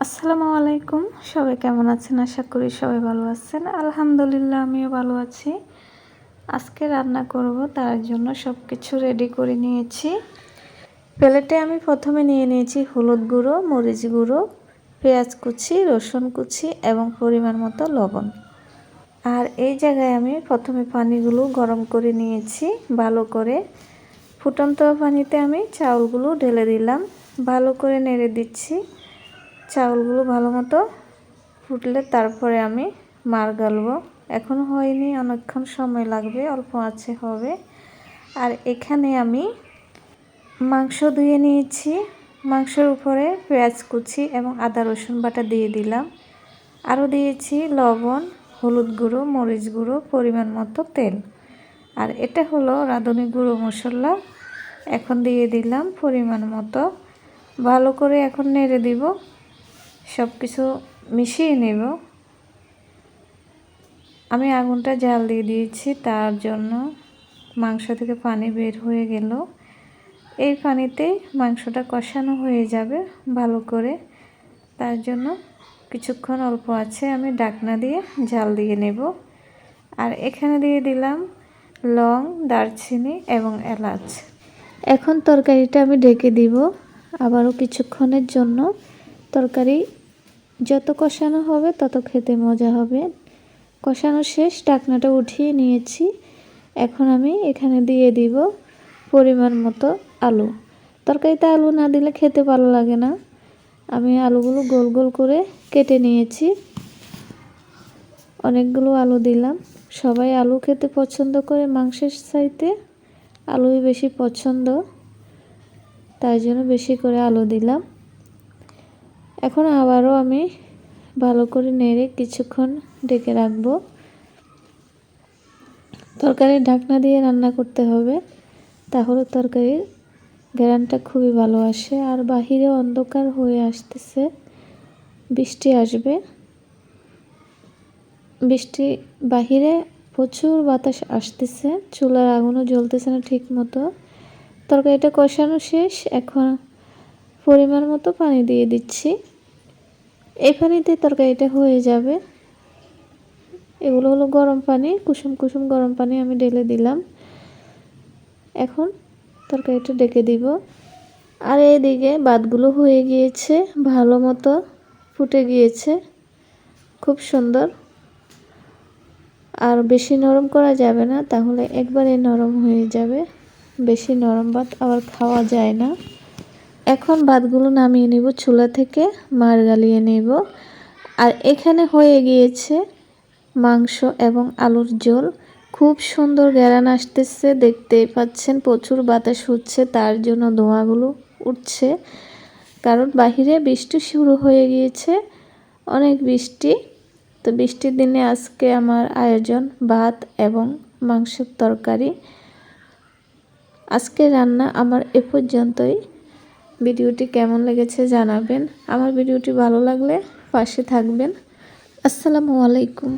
আসসালামু আলাইকুম। সবাই কেমন আছেন? আশা করি সবাই ভালো আছেন। আলহামদুলিল্লাহ আমিও ভালো আছি। আজকে রান্না করব, তার জন্য সব কিছু রেডি করে নিয়েছি। প্লেটে আমি প্রথমে নিয়ে নিয়েছি হলুদ গুঁড়ো, মরিচ গুঁড়ো, পেঁয়াজ কুচি, রসুন কুচি এবং পরিমাণ মতো লবণ। আর এই জায়গায় আমি প্রথমে পানিগুলো গরম করে নিয়েছি ভালো করে। ফুটন্ত পানিতে আমি চাউলগুলো ঢেলে দিলাম, ভালো করে নেড়ে দিচ্ছি। চাউলগুলো ভালো মতো ফুটলে তারপরে আমি মার গালবো। এখন হয়নি, অনেকক্ষণ সময় লাগবে, অল্প আছে হবে। আর এখানে আমি মাংস ধুয়ে নিয়েছি। মাংসের উপরে পেঁয়াজ কুচি এবং আদা রসুন বাটা দিয়ে দিলাম। আরও দিয়েছি লবণ, হলুদ গুঁড়ো, মরিচ গুঁড়ো, পরিমাণ মতো তেল। আর এটা হলো রাঁধুনি গুঁড়ো মশলা। এখন দিয়ে দিলাম পরিমাণ মতো। ভালো করে এখন নেড়ে দিব, সব কিছু মিশিয়ে নেব। আমি আগুনটা জাল দিয়ে দিয়েছি, তার জন্য মাংস থেকে পানি বের হয়ে গেল। এই পানিতেই মাংসটা কষানো হয়ে যাবে ভালো করে। তার জন্য কিছুক্ষণ অল্প আছে, আমি ঢাকনা দিয়ে জাল দিয়ে নেব। আর এখানে দিয়ে দিলাম লং, দারচিনি এবং এলাচ। এখন তরকারিটা আমি ঢেকে দিব আবারও কিছুক্ষণের জন্য। তরকারি যত কষানো হবে তত খেতে মজা হবে। কষানো শেষ, ঢাকনাটা উঠিয়ে নিয়েছি। এখন আমি এখানে দিয়ে দিব পরিমাণ মতো আলু। তরকারিতে আলু না দিলে খেতে ভালো লাগে না। আমি আলুগুলো গোল গোল করে কেটে নিয়েছি। অনেকগুলো আলু দিলাম। সবাই আলু খেতে পছন্দ করে, মাংসের চাইতে আলুই বেশি পছন্দ, তাই জন্য বেশি করে আলু দিলাম। এখন আবারও আমি ভালো করে নেড়ে কিছুক্ষণ ঢেকে রাখবো। তরকারির ঢাকনা দিয়ে রান্না করতে হবে, তাহলে তরকারির ঘ্রাণটা খুবই ভালো আসে। আর বাহিরে অন্ধকার হয়ে আসতেছে, বৃষ্টি আসবে। বাহিরে প্রচুর বাতাস আসতেছে, চুলার আগুনও জ্বলতেছে না ঠিক মতো। তরকারিটা কষানো শেষ, এখন পরিমাণ মতো পানি দিয়ে দিচ্ছি। এই পানিতে তরকারিটা হয়ে যাবে। এগুলো হলো গরম পানি, কুসুম কুসুম গরম পানি আমি ঢেলে দিলাম। এখন তরকারিটা ঢেকে দিব। আর এইদিকে ভাতগুলো হয়ে গিয়েছে, ভালো মতো ফুটে গিয়েছে, খুব সুন্দর। আর বেশি নরম করা যাবে না, তাহলে একবারে নরম হয়ে যাবে। বেশি নরম ভাত আবার খাওয়া যায় না। এখন ভাতগুলো নামিয়ে নিব চুলা থেকে, মাড় গালিয়ে নেব। আর এখানে হয়ে গিয়েছে মাংস এবং আলুর ঝোল। খুব সুন্দর ঘ্রাণ আসতেছে, দেখতেই পাচ্ছেন। প্রচুর বাতাস হচ্ছে, তার জন্য ধোঁয়াগুলো উঠছে। কারণ বাহিরে বৃষ্টি শুরু হয়ে গিয়েছে, অনেক বৃষ্টি। তো বৃষ্টির দিনে আজকে আমার আয়োজন ভাত এবং মাংসের তরকারি। আজকে রান্না আমার এ পর্যন্তই। ভিডিওটি কেমন লেগেছে জানাবেন। আমার ভিডিওটি ভালো লাগলে পাশে থাকবেন। আসসালামু আলাইকুম।